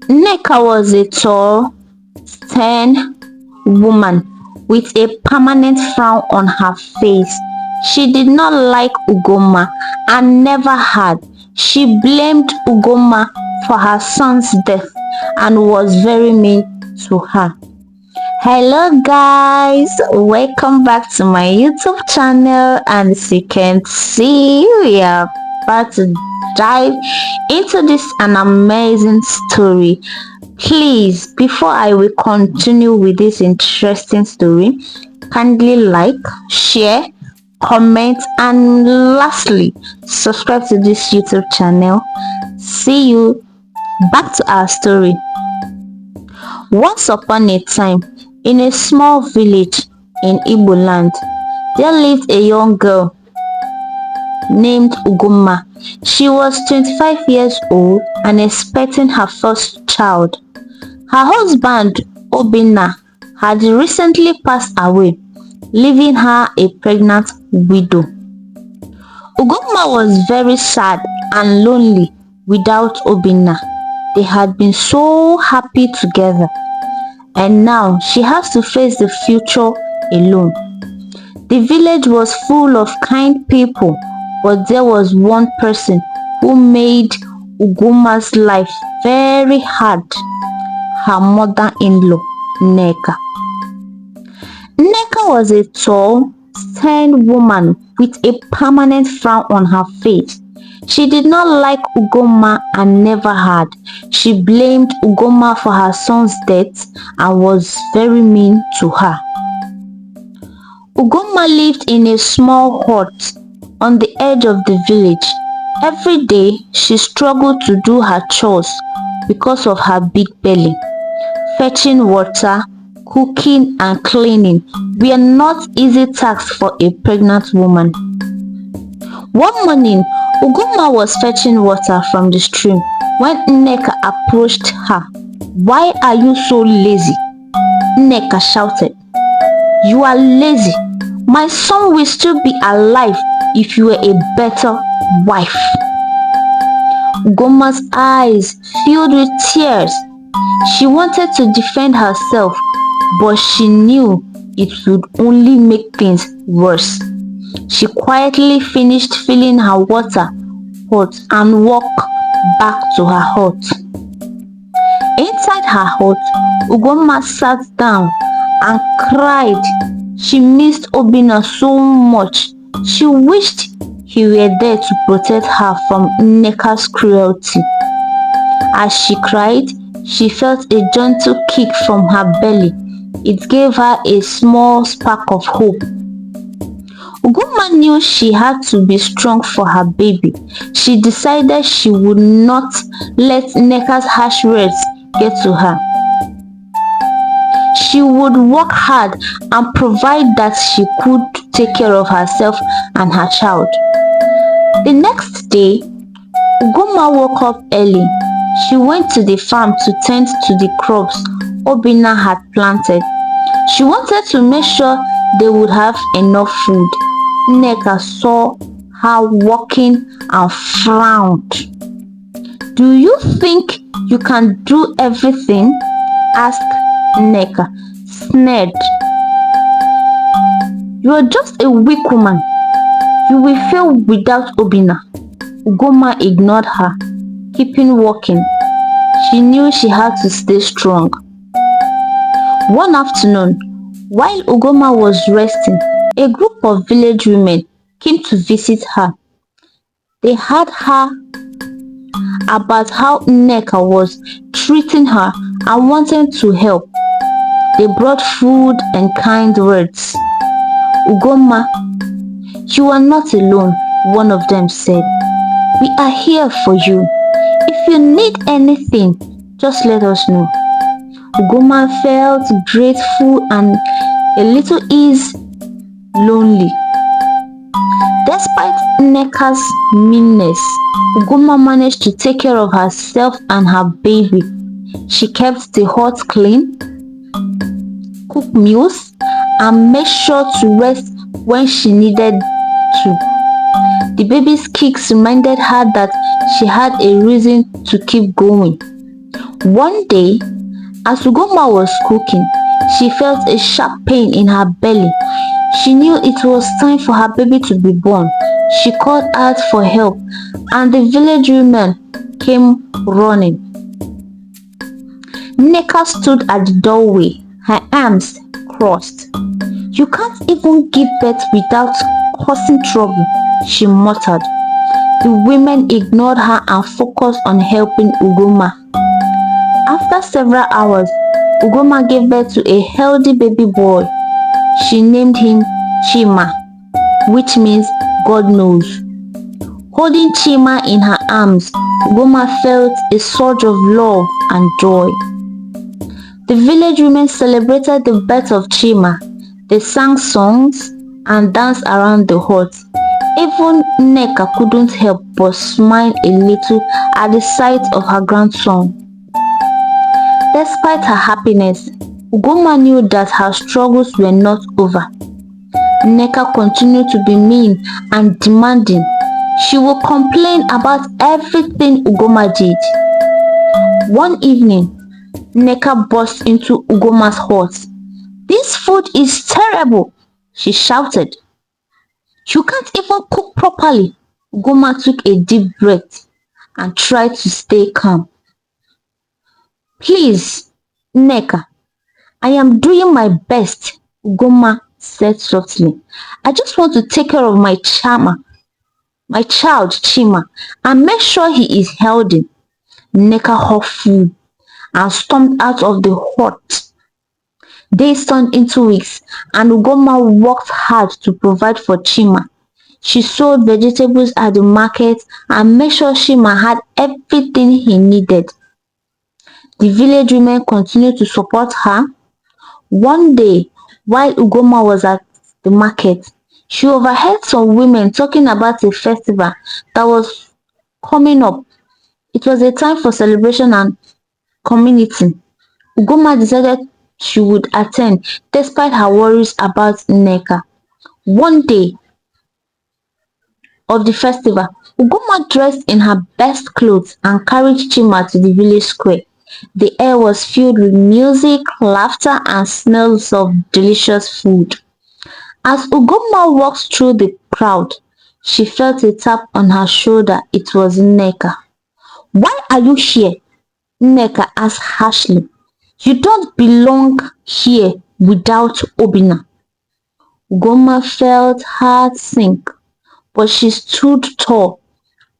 Nneka was a tall, stern woman with a permanent frown on her face. She did not like Ugoma and never had. She blamed Ugoma for her son's death and was very mean to her. Hello guys, welcome back to my YouTube channel, and as you can see, we are about to dive into this an amazing story. Please, before I will continue with this interesting story, kindly like, share, comment, and lastly subscribe to this YouTube channel. See you. Back to our story. Once upon a time, in a small village in Igbo land, there lived a young girl named Ugoma. She was 25 years old and expecting her first child. Her husband, Obinna, had recently passed away, leaving her a pregnant widow. Ugoma was very sad and lonely without Obinna. They had been so happy together, and now she has to face the future alone. The village was full of kind people, but there was one person who made Ugoma's life very hard: her mother-in-law, Nneka. Nneka was a tall, stern woman with a permanent frown on her face. She did not like Ugoma and never had. She blamed Ugoma for her son's death and was very mean to her. Ugoma lived in a small hut on the edge of the village. Every day she struggled to do her chores because of her big belly. Fetching water, cooking and cleaning were not easy tasks for a pregnant woman. One morning, Ugoma was fetching water from the stream when Nneka approached her. "Why are you so lazy?" Nneka shouted. "You are lazy. My son will still be alive if you were a better wife." Ugoma's eyes filled with tears. She wanted to defend herself, but she knew it would only make things worse. She quietly finished filling her water pot and walked back to her hut. Inside her hut, Ugoma sat down and cried. She missed Obinna so much. She wished he were there to protect her from Nneka's cruelty. As she cried, she felt a gentle kick from her belly. It gave her a small spark of hope. Ugoma knew she had to be strong for her baby. She decided she would not let Nneka's harsh words get to her. She would work hard and provide that she could take care of herself and her child. The next day, Ugoma woke up early. She went to the farm to tend to the crops Obinna had planted. She wanted to make sure they would have enough food. Nneka saw her walking and frowned. "Do you think you can do everything?" asked Nneka, sneered. "You are just a weak woman. You will fail without Obinna." Ugoma ignored her, keeping walking. She knew she had to stay strong. One afternoon, while Ugoma was resting, a group of village women came to visit her. They heard her about how Nneka was treating her and wanted to help. They brought food and kind words. "Ugoma, you are not alone," one of them said. "We are here for you. If you need anything, just let us know." Ugoma felt grateful and a little lonely. Despite Nneka's meanness, Ugoma managed to take care of herself and her baby. She kept the hut clean, cooked meals, and made sure to rest when she needed to. The baby's kicks reminded her that she had a reason to keep going. One day, as Ugoma was cooking, she felt a sharp pain in her belly. She knew it was time for her baby to be born. She called out for help, and the village women came running. Nneka stood at the doorway, her arms crossed. "You can't even give birth without causing trouble," she muttered. The women ignored her and focused on helping Ugoma. After several hours, Ugoma gave birth to a healthy baby boy. She named him Chima, which means God knows. Holding Chima in her arms, Ugoma felt a surge of love and joy. The village women celebrated the birth of Chima. They sang songs and danced around the hut. Even Nneka couldn't help but smile a little at the sight of her grandson. Despite her happiness, Ugoma knew that her struggles were not over. Nneka continued to be mean and demanding. She would complain about everything Ugoma did. One evening, Nneka burst into Ugoma's hut. "This food is terrible," she shouted. "You can't even cook properly." Ugoma took a deep breath and tried to stay calm. "Please, Nneka, I am doing my best," Ugoma said softly. "I just want to take care of my child Chima, and make sure he is healthy." Nneka huffed and stormed out of the hut. Days turned into weeks, and Ugoma worked hard to provide for Chima. She sold vegetables at the market and made sure Chima had everything he needed. The village women continued to support her. One day, while Ugoma was at the market, she overheard some women talking about a festival that was coming up. It was a time for celebration and community. Ugoma decided she would attend despite her worries about Nneka. One day of the festival, Ugoma dressed in her best clothes and carried Chima to the village square. The air was filled with music, laughter, and smells of delicious food. As Ugoma walked through the crowd, she felt a tap on her shoulder. It was Nneka. "Why are you here?" Nneka asked harshly. "You don't belong here without Obina." Ugoma felt heart sink, but she stood tall.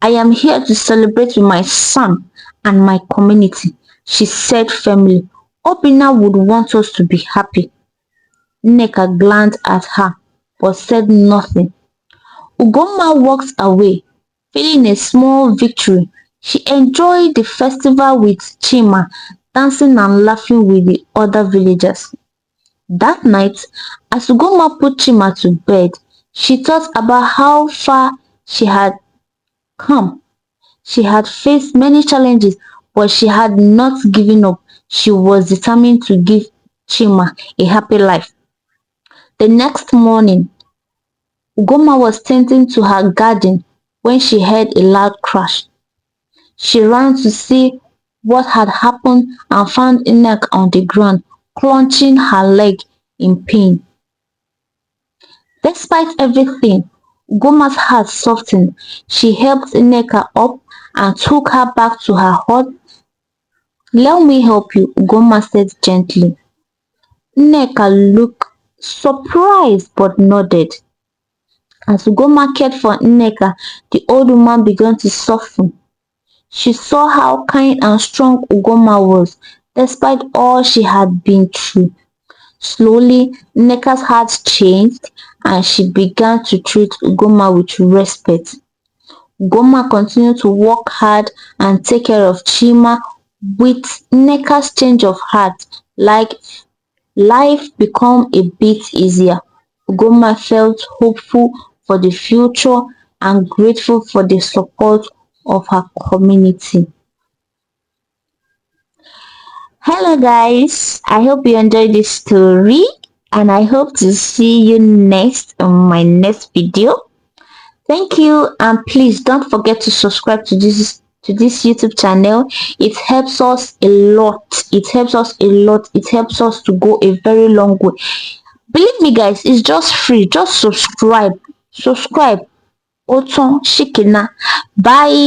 "I am here to celebrate with my son and my community," she said firmly. "Obina would want us to be happy." Nneka glanced at her but said nothing. Ugoma walked away, feeling a small victory. She enjoyed the festival with Chima, dancing and laughing with the other villagers. That night, as Ugoma put Chima to bed, she thought about how far she had come. She had faced many challenges, but she had not given up. She was determined to give Chima a happy life. The next morning, Ugoma was tending to her garden when she heard a loud crash. She ran to see what had happened and found Nneka on the ground, clutching her leg in pain. Despite everything, Ugoma's heart softened. She helped Nneka up and took her back to her hut. "Let me help you," Ugoma said gently. Nneka looked surprised but nodded. As Ugoma cared for Nneka, the old woman began to soften. She saw how kind and strong Ugoma was, despite all she had been through. Slowly, Nneka's heart changed and she began to treat Ugoma with respect. Ugoma continued to work hard and take care of Chima. With Nneka's change of heart, like life became a bit easier. Ugoma felt hopeful for the future and grateful for the support of her community. Hello guys, I hope you enjoyed this story and I hope to see you next on my next video. Thank you and please don't forget to subscribe to this to this YouTube channel. It helps us a lot. It helps us a lot. It helps us to go a very long way. Believe me guys, it's just free. Just subscribe. Subscribe. Oton Shikina. Bye.